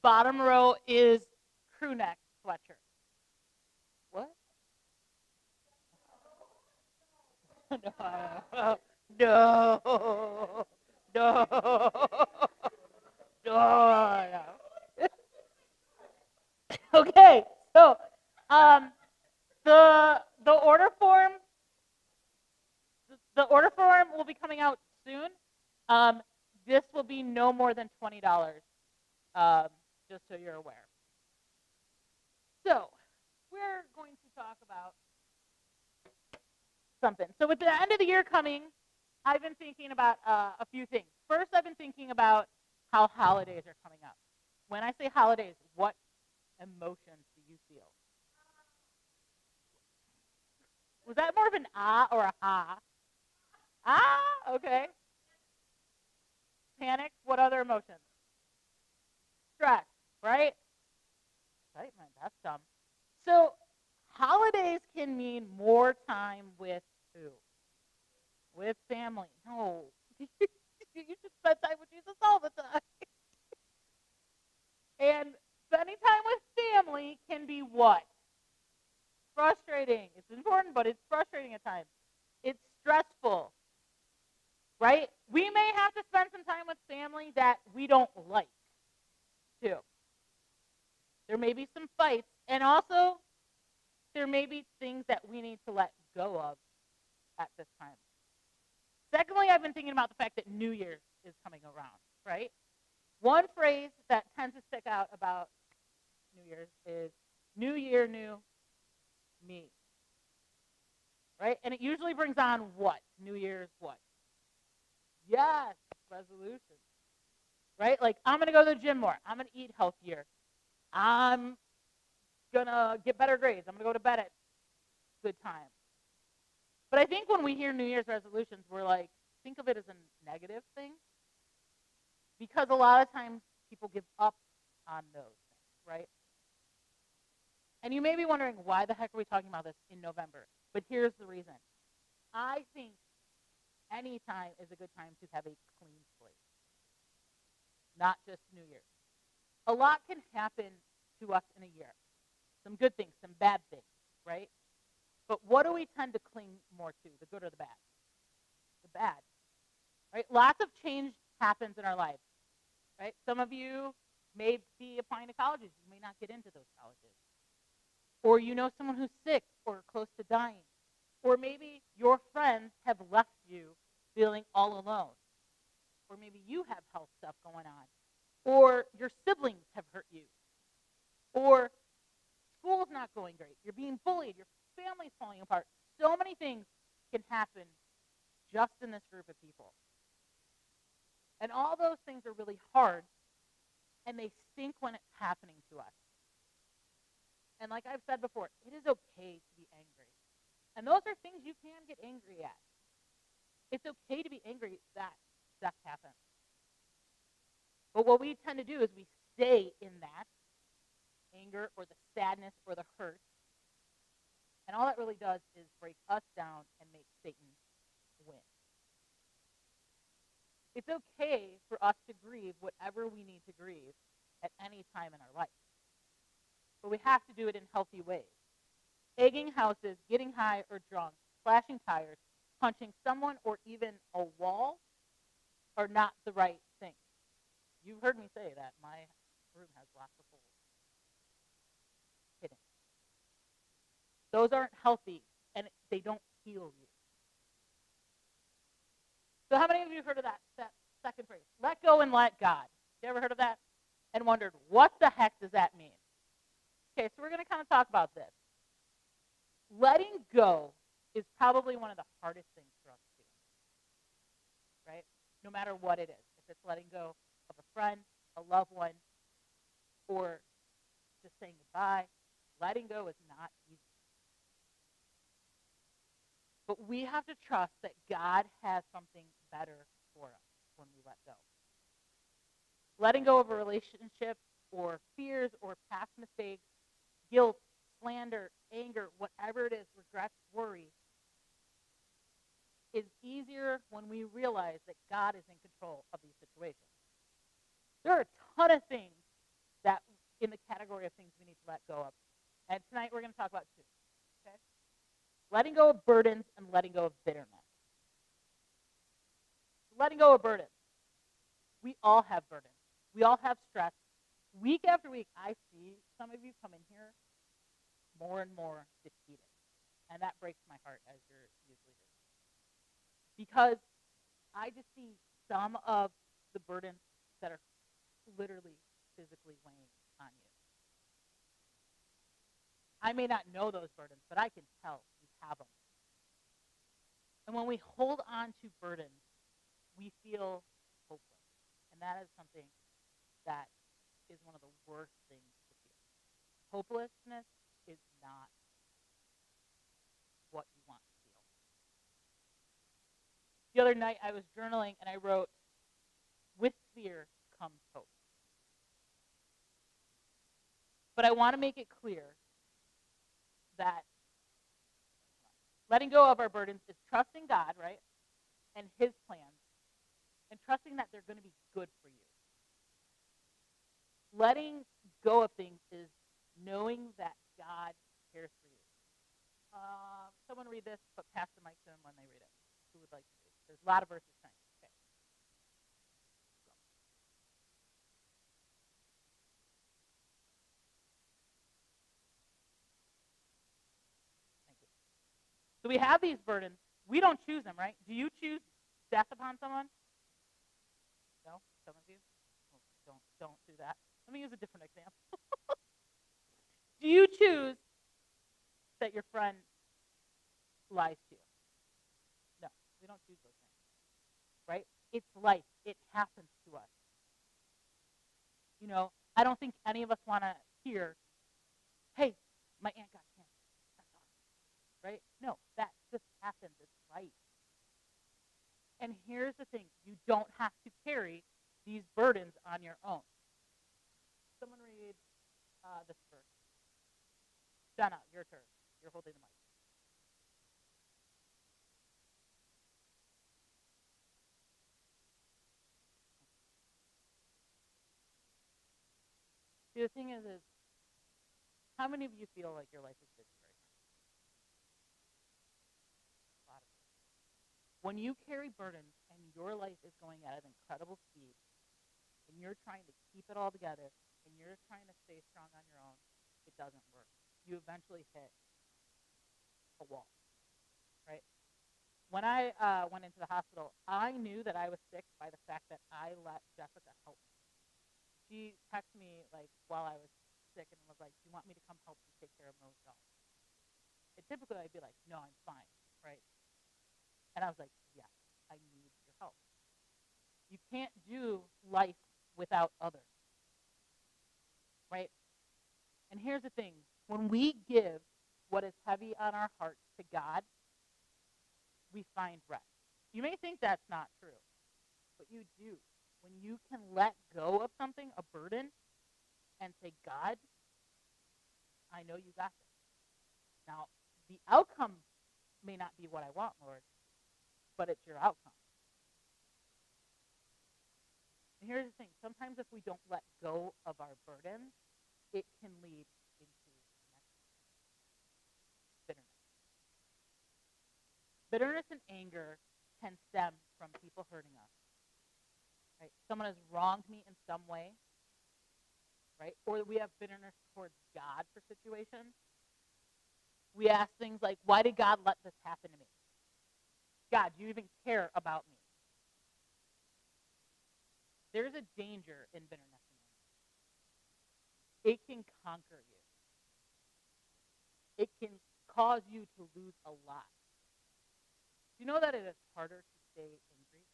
bottom row is crew neck sweatshirt. What? No. No. No. No. Okay, so um, the order form will be coming out soon. This will be no more than $20, just so you're aware. So we're going to talk about something. So with the end of the year coming, I've been thinking about a few things. First, I've been thinking about how holidays are coming up. When I say holidays, what emotions do you feel? Was that more of an ah or a ha? Ah, okay. Panic. What other emotions? Stress, right? Excitement. That's dumb. So holidays can mean more time with who? With family. No. You should spend time with Jesus all the time. And spending time with family can be what? Frustrating. It's important, but it's frustrating at times. It's stressful, right? We may have to spend some time with family that we don't like, too. There may be some fights, and also there may be things that we need to let go of at this time. Secondly, I've been thinking about the fact that New Year's is coming around, right? One phrase that tends to stick out about New Year's is New Year, New Me, right? And it usually brings on what? New Year's what? Yes, resolutions, right? Like, I'm going to go to the gym more. I'm going to eat healthier. I'm going to get better grades. I'm going to go to bed at good time. But I think when we hear New Year's resolutions, we're like, think of it as a negative thing. Because a lot of times people give up on those things, right? And you may be wondering, why the heck are we talking about this in November? But here's the reason. I think any time is a good time to have a clean slate, not just New Year's. A lot can happen to us in a year. Some good things, some bad things, right? But what do we tend to cling more to, the good or the bad? The bad, right? Lots of change happens in our lives, right? Some of you may be applying to colleges. You may not get into those colleges. Or you know someone who's sick or close to dying. Or maybe your friends have left you feeling all alone. Or maybe you have health stuff going on. Or your siblings have hurt you. Or school's not going great. You're being bullied. Your family's falling apart. So many things can happen just in this group of people. And all those things are really hard, and they stink when it's happening to us. And like I've said before, it is okay to be angry. And those are things you can get angry at. It's okay to be angry that stuff happens. But what we tend to do is we stay in that anger or the sadness or the hurt. And all that really does is break us down and make Satan win. It's okay for us to grieve whatever we need to grieve at any time in our life. But we have to do it in healthy ways. Egging houses, getting high or drunk, slashing tires, punching someone, or even a wall are not the right thing. You've heard me say that. My room has lots of holes. Kidding. Those aren't healthy, and they don't heal you. So how many of you have heard of that second phrase? Let go and let God. You ever heard of that? And wondered, what the heck does that mean? Okay, so we're going to kind of talk about this. Letting go is probably one of the hardest things for us to do, right? No matter what it is. If it's letting go of a friend, a loved one, or just saying goodbye, letting go is not easy. But we have to trust that God has something better for us when we let go. Letting go of a relationship or fears or past mistakes, guilt, slander, anger, whatever it is, regrets, worry, is easier when we realize that God is in control of these situations. There are a ton of things that in the category of things we need to let go of. And tonight we're going to talk about two. Okay? Letting go of burdens and letting go of bitterness. Letting go of burdens. We all have burdens. We all have stress. Week after week, I see some of you come in here more and more defeated. And that breaks my heart, as you're usually do. Because I just see some of the burdens that are literally physically weighing on you. I may not know those burdens, but I can tell you have them. And when we hold on to burdens, we feel hopeless. And that is something that is one of the worst things to feel. Hopelessness is not what you want to feel. The other night I was journaling and I wrote, with fear comes hope. But I want to make it clear that letting go of our burdens is trusting God, right? And his plans. And trusting that they're going to be good for you. Letting go of things is knowing that God cares for you. Someone read this, but pass the mic to them when they read it. Who would like to read? There's a lot of verses tonight. Okay. Go. Thank you. So we have these burdens. We don't choose them, right? Do you choose death upon someone? No? Some of you? Well, don't do that. Let me use a different example. Do you choose that your friend lies to you? No, we don't choose those things, right? It's life. It happens to us. You know, I don't think any of us want to hear, hey, my aunt got cancer. That's awesome, right? No, that just happens. It's life. And here's the thing. You don't have to carry these burdens on your own. Someone read this verse. Jenna, your turn. You're holding the mic. See, the thing is how many of you feel like your life is busy right now? A lot of you. When you carry burdens and your life is going at an incredible speed, and you're trying to keep it all together, and you're trying to stay strong on your own, it doesn't work. You eventually hit a wall, right? When I went into the hospital, I knew that I was sick by the fact that I let Jessica help me. She texted me like while I was sick and was like, "Do you want me to come help you take care of Mo's dog?" And typically I'd be like, "No, I'm fine," right? And I was like, "Yes, I need your help." You can't do life without others, right? And here's the thing. When we give what is heavy on our hearts to God, we find rest. You may think that's not true, but you do. When you can let go of something, a burden, and say, God, I know you got this. Now, the outcome may not be what I want, Lord, but it's your outcome. And here's the thing. Sometimes if we don't let go of our burden, it can lead into bitterness. Bitterness and anger can stem from people hurting us. Right? Someone has wronged me in some way, right? Or we have bitterness towards God for situations. We ask things like, why did God let this happen to me? God, do you even care about me? There's a danger in bitterness and anger. It can conquer you. It can cause you to lose a lot. Do you know that it is harder to stay angry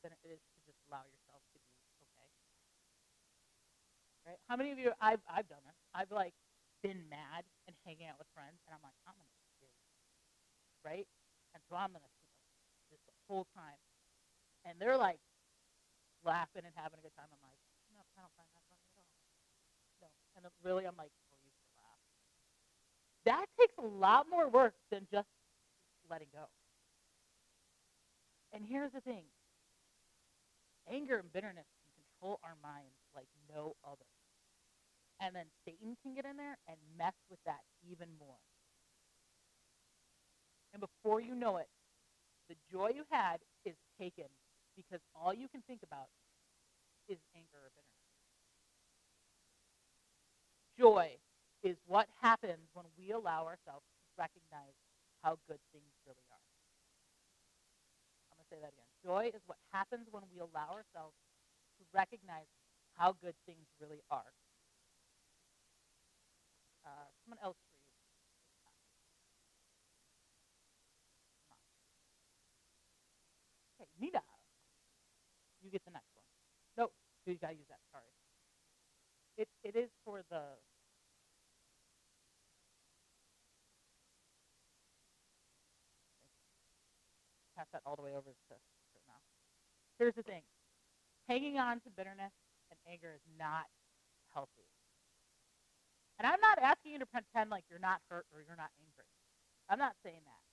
than it is to just allow yourself to be okay? Right? How many of you, I've done this. I've like been mad and hanging out with friends, and I'm like, I'm going to be serious, right? And so I'm going to this the whole time. And they're like laughing and having a good time. I'm like, no, I don't find that funny at all. No. And then really, I'm like, oh, you should laugh. That takes a lot more work than just letting go. And here's the thing. Anger and bitterness can control our minds like no other. And then Satan can get in there and mess with that even more. And before you know it, the joy you had is taken because all you can think about is anger or bitterness. Joy is what happens when we allow ourselves to recognize how good things really are. I'm going to say that again. Joy is what happens when we allow ourselves to recognize how good things really are. Someone else read. Okay, Nita. You get the next one. No, you got to use that. Sorry. It is for the... Pass that all the way over to now. Here's the thing. Hanging on to bitterness and anger is not healthy. And I'm not asking you to pretend like you're not hurt or you're not angry. I'm not saying that.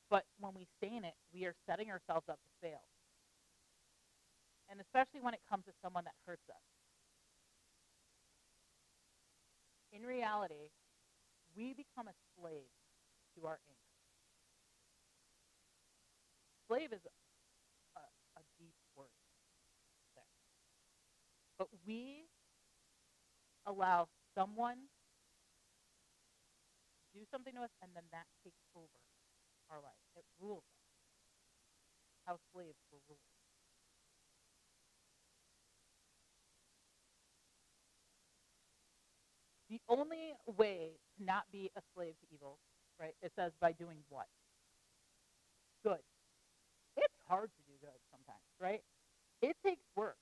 But when we stay in it, we are setting ourselves up to fail. And especially when it comes to someone that hurts us. In reality, we become a slave to our anger. Slave is a deep word there. But we allow someone to do something to us, and then that takes over our life. It rules us. How slaves were ruled. The only way to not be a slave to evil, right, it says by doing what? Good. It's hard to do good sometimes, right? It takes work.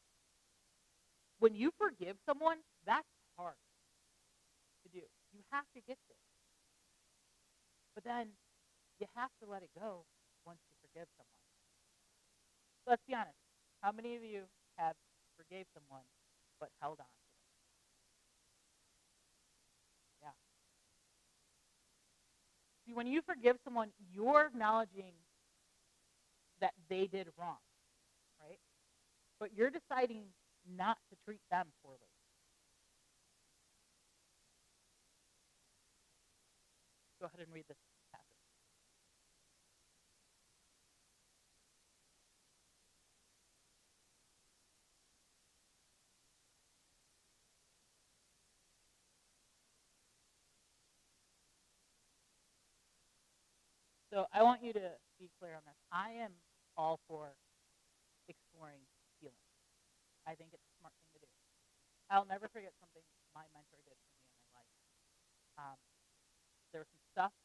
When you forgive someone, that's hard to do. You have to get there. But then you have to let it go once you forgive someone. Let's be honest. How many of you have forgave someone but held on to them? Yeah. See, when you forgive someone, you're acknowledging that they did wrong, right? But you're deciding not to treat them poorly. Go ahead and read this passage. So I want you to be clear on this. I am all for exploring healing. I think it's a smart thing to do. I'll never forget something my mentor did for me in my life. There was some stuff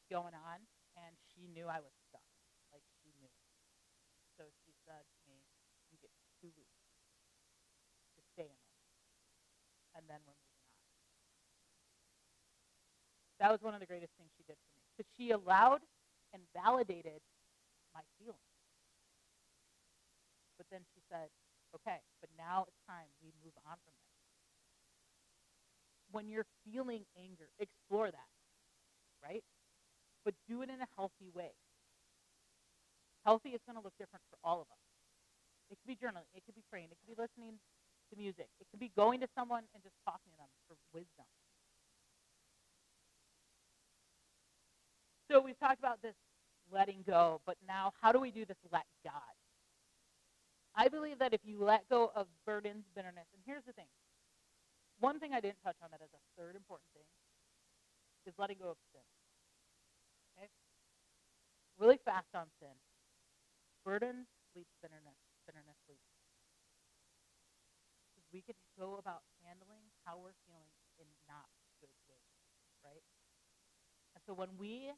going on, and she knew I was stuck. Like, she knew it. So she said to me, you get 2 weeks to stay in this, and then we're moving on. That was one of the greatest things she did for me. Because she allowed and validated my feelings. But then she said, okay, but now it's time we move on from this. When you're feeling anger, explore that, right? But do it in a healthy way. Healthy is going to look different for all of us. It could be journaling. It could be praying. It could be listening to music. It could be going to someone and just talking to them for wisdom. So we've talked about this letting go, but now how do we do this let God? I believe that if you let go of burdens, bitterness, and here's the thing. One thing I didn't touch on that is a third important thing is letting go of sin. Okay? Really fast on sin. Burden leads bitterness. Bitterness leads. Because we could go about handling how we're feeling in not good ways, right? And so when you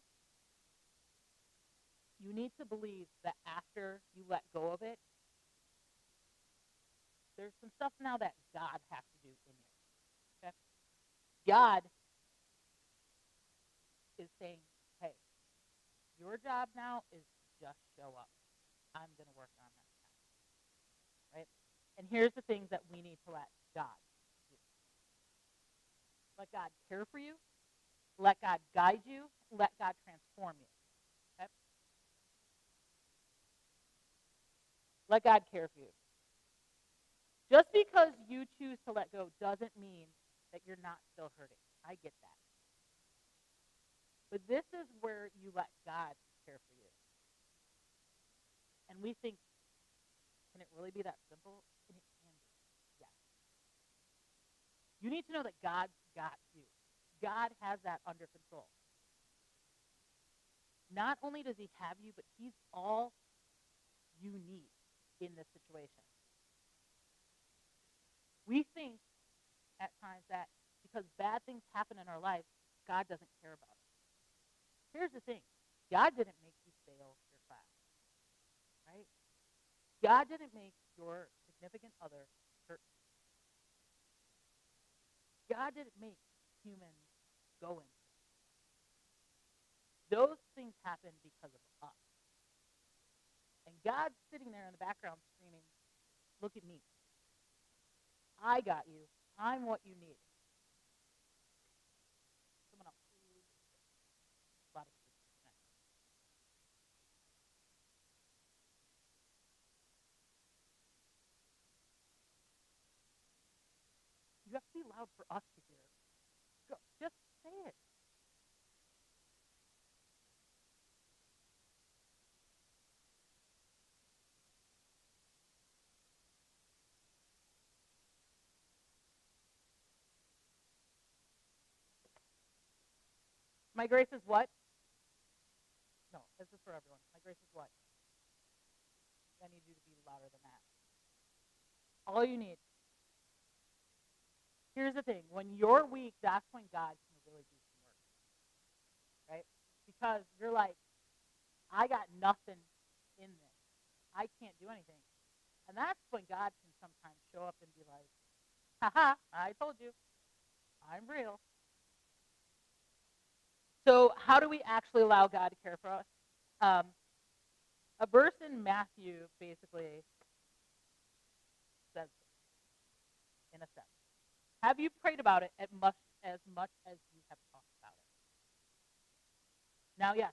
need to believe that after you let go of it, there's some stuff now that God has to do in you. Okay? God is saying, hey, your job now is just show up. I'm going to work on this now. Right? And here's the things that we need to let God do. Let God care for you. Let God guide you. Let God transform you. Okay? Let God care for you. Just because you you choose to let go doesn't mean that you're not still hurting. I get that. But this is where you let God care for you. And we think, can it really be that simple? And it can be. Yes. You need to know that God's got you. God has that under control. Not only does he have you, but he's all you need in this situation. We think at times that because bad things happen in our life, God doesn't care about us. Here's the thing. God didn't make you fail your class, right? God didn't make your significant other hurt you. God didn't make humans go into it. Those things happen because of us. And God's sitting there in the background screaming, look at me. I got you. I'm what you need. Someone else. A lot of sleep. You have to be loud for us to hear. Go, just say it. My grace is what? No, this is for everyone. My grace is what? I need you to be louder than that. All you need. Here's the thing. When you're weak, that's when God can really do some work. Right? Because you're like, I got nothing in this. I can't do anything. And that's when God can sometimes show up and be like, haha, I told you. I'm real. So how do we actually allow God to care for us? A verse in Matthew basically says this, in a sense. Have you prayed about it as much as you have talked about it? Now, yes,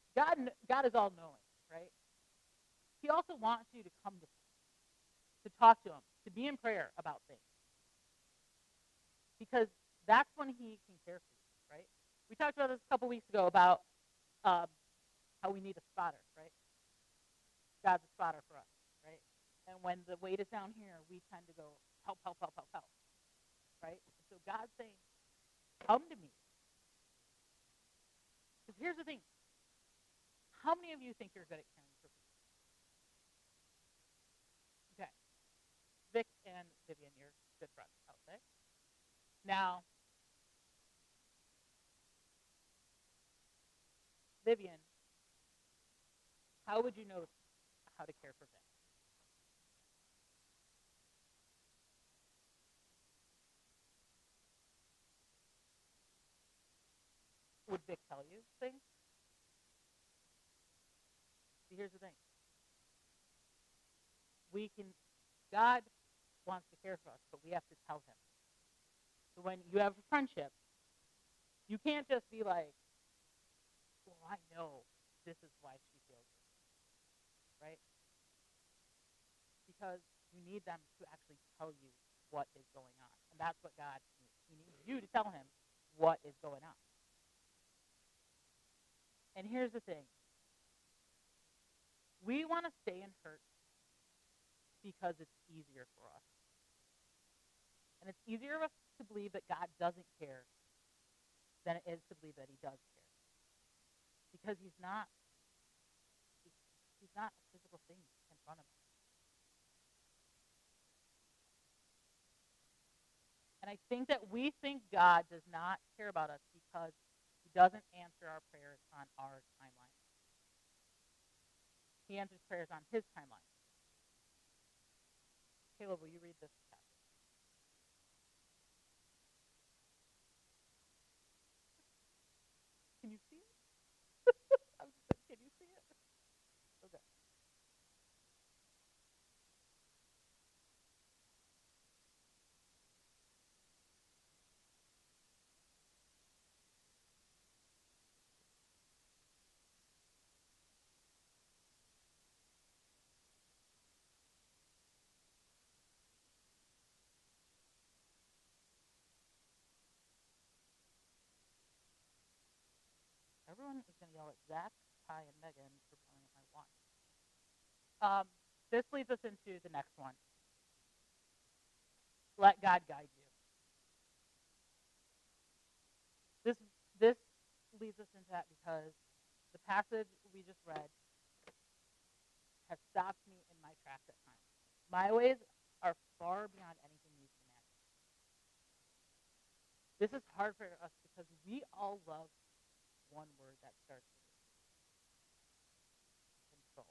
God is all-knowing, right? He also wants you to come to him, to talk to him, to be in prayer about things. Because that's when he can care for you, right? We talked about this a couple weeks ago about how we need a spotter, right? God's a spotter for us, right? And when the weight is down here, we tend to go, help, help, help, help, help, right? So God's saying, come to me. Because here's the thing. How many of you think you're good at caring for people? Okay. Vic and Vivian, you're good friends, I would say. Now, Vivian, how would you know how to care for Vic? Would Vic tell you things? See, here's the thing. God wants to care for us, but we have to tell him. So when you have a friendship, you can't just be like, well, I know this is why she feels this, right? Because you need them to actually tell you what is going on. And that's what God needs. He needs you to tell him what is going on. And here's the thing. We want to stay in hurt because it's easier for us. And it's easier for us to believe that God doesn't care than it is to believe that he does care. Because he's not a physical thing in front of us. And I think that we think God does not care about us because he doesn't answer our prayers on our timeline. He answers prayers on his timeline. Caleb, will you read this passage? Can you see it? I was just like, can you see it? Okay. everyone is going to yell at Zach, Ty, and Megan for playing at my wine. This leads us into the next one. Let God guide you. This leads us into that because the passage we just read has stopped me in my tracks at times. My ways are far beyond anything you can imagine. This is hard for us because we all love one word that starts with control.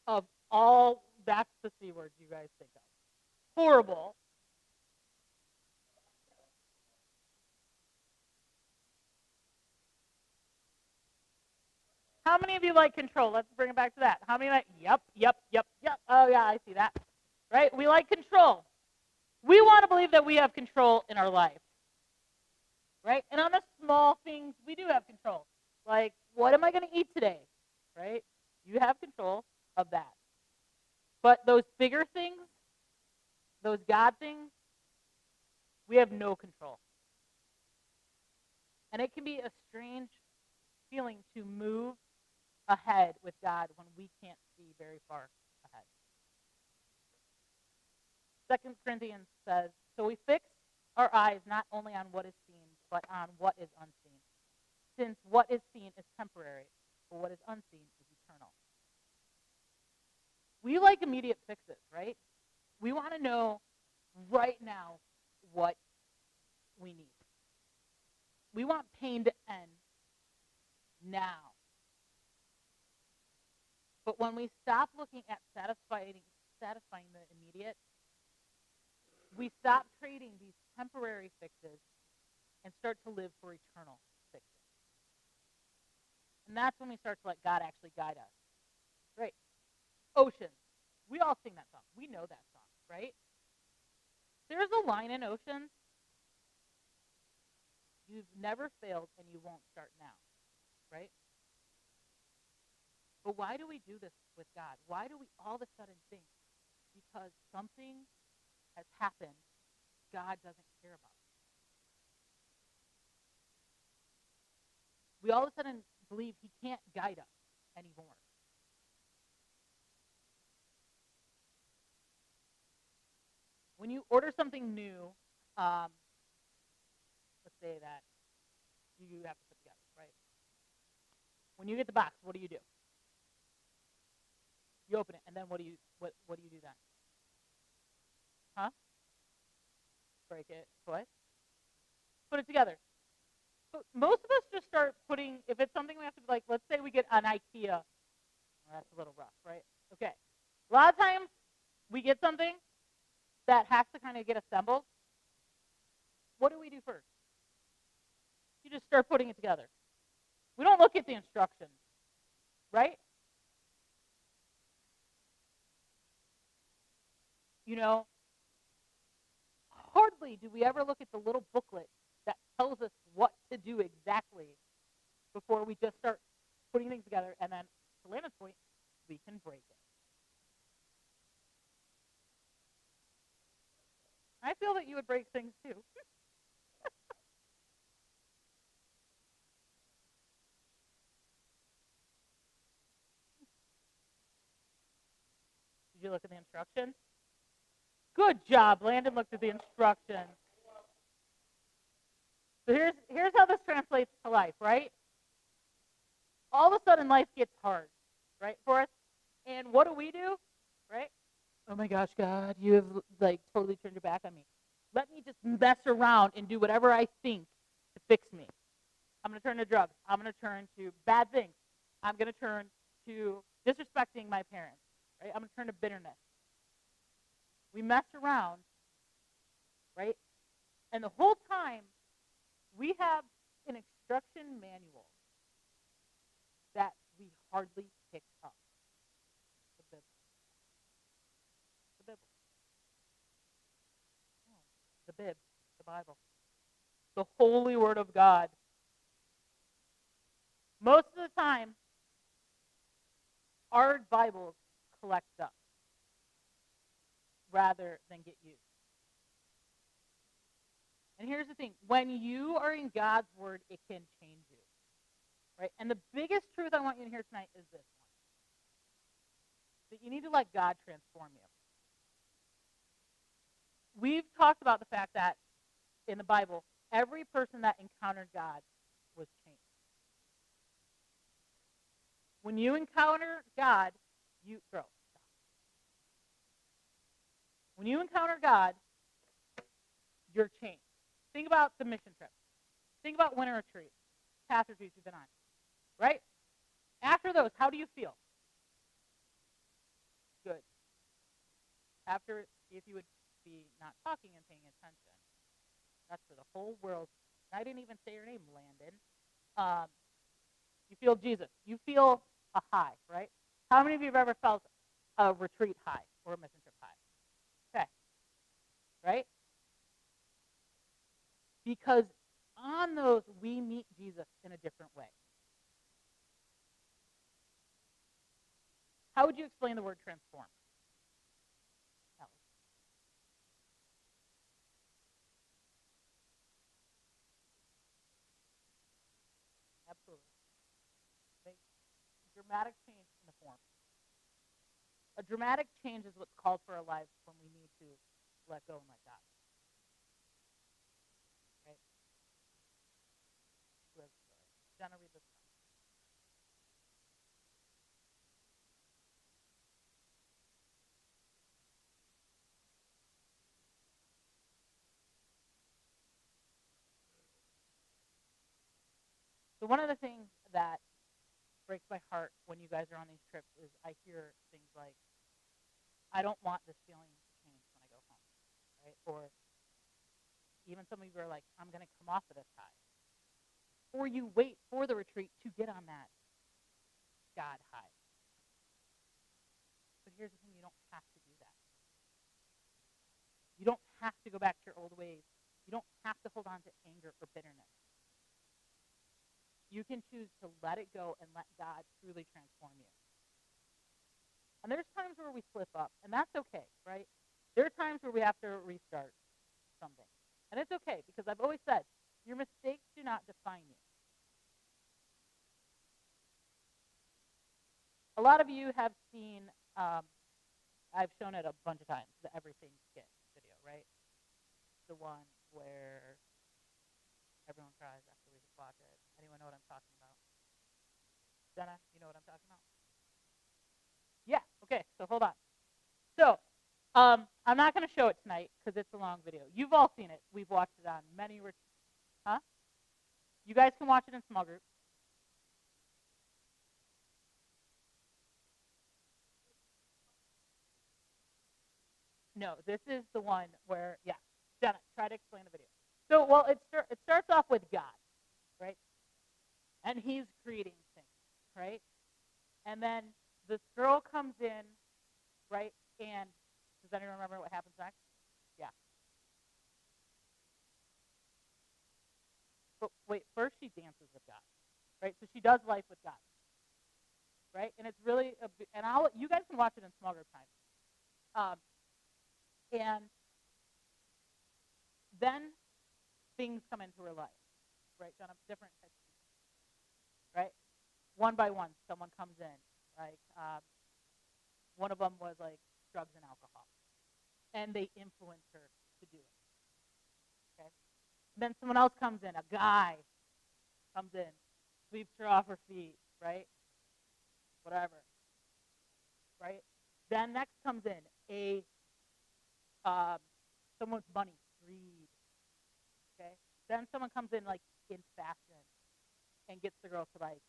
Of all, that's the C words you guys think of. Horrible. How many of you like control? Let's bring it back to that. How many like, yep. Oh, yeah, I see that. Right? We like control. We want to believe that we have control in our life. Right? And on the small things, we do have control. Like, what am I going to eat today? Right? You have control of that. But those bigger things, those God things, we have no control. And it can be a strange feeling to move ahead with God when we can't see very far ahead. 2 Corinthians says, so we fix our eyes not only on what is seen, but on what is unseen. Since what is seen is temporary, but what is unseen is eternal. We like immediate fixes, right? We want to know right now what we need. We want pain to end now. But when we stop looking at satisfying the immediate, we stop trading these temporary fixes and start to live for eternal fixes. And that's when we start to let God actually guide us. Right? Oceans. We all sing that song. We know that song, right? There's a line in Oceans. You've never failed and you won't start now, right? But why do we do this with God? Why do we all of a sudden think because something has happened, God doesn't care about it? We all of a sudden believe he can't guide us anymore. When you order something new, let's say that you have to put together, right? When you get the box, what do? You open it, and then what do you do then? Huh? Break it. What? Put it together. But most of us just start putting, if it's something we have to, like, let's say we get an IKEA. Well, that's a little rough, right? Okay. A lot of times we get something that has to kind of get assembled. What do we do first? You just start putting it together. We don't look at the instructions, right? You know, hardly do we ever look at the little booklet that tells us what to do exactly before we just start putting things together, and then, to Landon's point, we can break it. I feel that you would break things too. Did you look at the instructions? Good job. Landon looked at the instructions. So here's how this translates to life, right? All of a sudden, life gets hard, right, for us. And what do? Right? Oh my gosh, God, you have like totally turned your back on me. Let me just mess around and do whatever I think to fix me. I'm going to turn to drugs. I'm going to turn to bad things. I'm going to turn to disrespecting my parents. Right? I'm going to turn to bitterness. We mess around, right? And the whole time, we have an instruction manual that we hardly pick up. The Bible. The Bible. Oh, the Bib. The Bible. The holy word of God. Most of the time, our Bibles collect dust rather than get used. And here's the thing. When you are in God's word, it can change you. Right? And the biggest truth I want you to hear tonight is this one. That you need to let God transform you. We've talked about the fact that in the Bible, every person that encountered God was changed. When you encounter God, when you encounter God, you're changed. Think about the mission trip. Think about winter retreats, past retreats you've been on, right? After those, how do you feel? Good. After, if you would be not talking and paying attention, that's for the whole world. I didn't even say your name, Landon. You feel Jesus. You feel a high, right? How many of you have ever felt a retreat high or a mission trip high? Okay. Right? Because on those, we meet Jesus in a different way. How would you explain the word transform? Absolutely. Make dramatic change in the form. A dramatic change is what's called for our lives when we need to let go and let God. Right? Who has a story? Jenna, read this one. So one of the things that breaks my heart when you guys are on these trips is I hear things like, I don't want this feeling to change when I go home, right? Or even some of you are like, I'm going to come off of this high. Or you wait for the retreat to get on that God high. But here's the thing, you don't have to do that. You don't have to go back to your old ways. You don't have to hold on to anger or bitterness. You can choose to let it go and let God truly transform you. And there's times where we slip up, and that's okay, right? There are times where we have to restart something. And it's okay, because I've always said, your mistakes do not define you. A lot of you have seen, I've shown it a bunch of times, the Everything Skit video, right? The one where everyone cries after we watch it. Anyone know what I'm talking about? Jenna, you know what I'm talking about? Yeah, okay, so hold on. So, I'm not going to show it tonight because it's a long video. You've all seen it. We've watched it on many, huh? You guys can watch it in small groups. No, this is the one where, yeah, Jenna, try to explain the video. So, well, it starts off with God, right? And he's creating things, right? And then this girl comes in, right? And does anyone remember what happens next? Yeah. But wait, first she dances with God, right? So she does life with God, right? And it's really, you guys can watch it in small group time. And then things come into her life, right? John, different types of people, right? One by one, someone comes in, like one of them was like drugs and alcohol, and they influence her to do it. Okay. Then someone else comes in, a guy comes in, sweeps her off her feet, right? Whatever, right? Then next comes in someone's money, greed. Okay. Then someone comes in like in fashion and gets the girl to like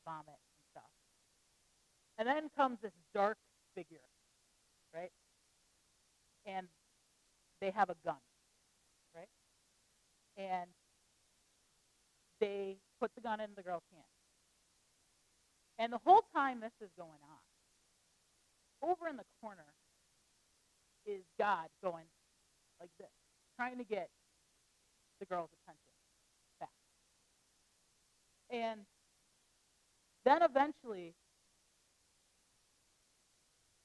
vomit and stuff. And then comes this dark figure, right? And they have a gun, right? And they put the gun in the girl's hand. And the whole time this is going on, over in the corner is God going like this, trying to get the girl's attention back. And then eventually,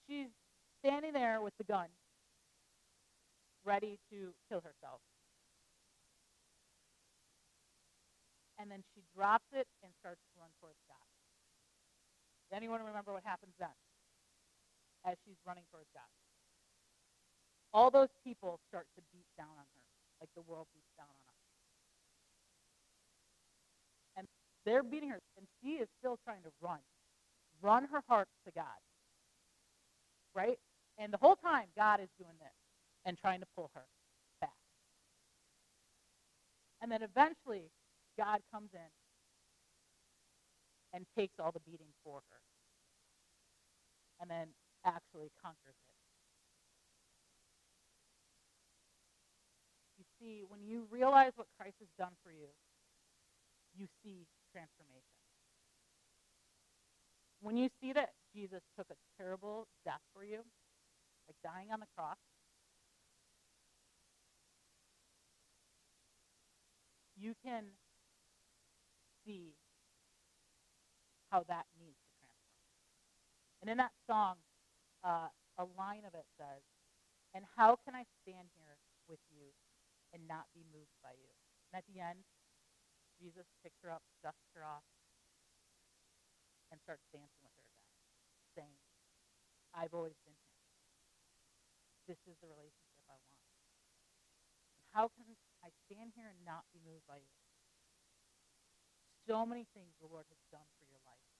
she's standing there with the gun, ready to kill herself. and then she drops it and starts to run towards God. Does anyone remember what happens then as she's running towards God? All those people start to beat down on her, like the world beats down on us. And they're beating her, and she is still trying to run her heart to God, right? And the whole time, God is doing this and trying to pull her back. And then eventually, God comes in and takes all the beating for her and then actually conquers it. You see, when you realize what Christ has done for you, you see transformation. When you see that Jesus took a terrible death for you, like dying on the cross, you can see how that needs to transform. And in that song, a line of it says, "And how can I stand here with you and not be moved by you?" And at the end, Jesus picks her up, dusts her off, and starts dancing with her again, saying, "I've always been here. This is the relationship I want. And how can I stand here and not be moved by you?" So many things the Lord has done for your life.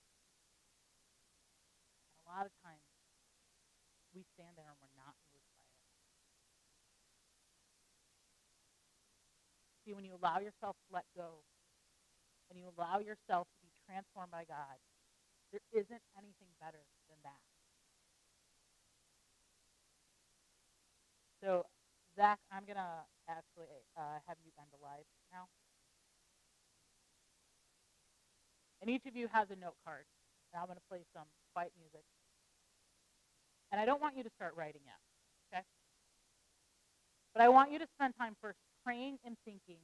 And a lot of times, we stand there and we're not moved by it. See, when you allow yourself to let go, and you allow yourself to be transformed by God, there isn't anything better than that. So, Zach, I'm going to actually have you end the live now. And each of you has a note card. And I'm going to play some quiet music. And I don't want you to start writing yet, okay? But I want you to spend time first praying and thinking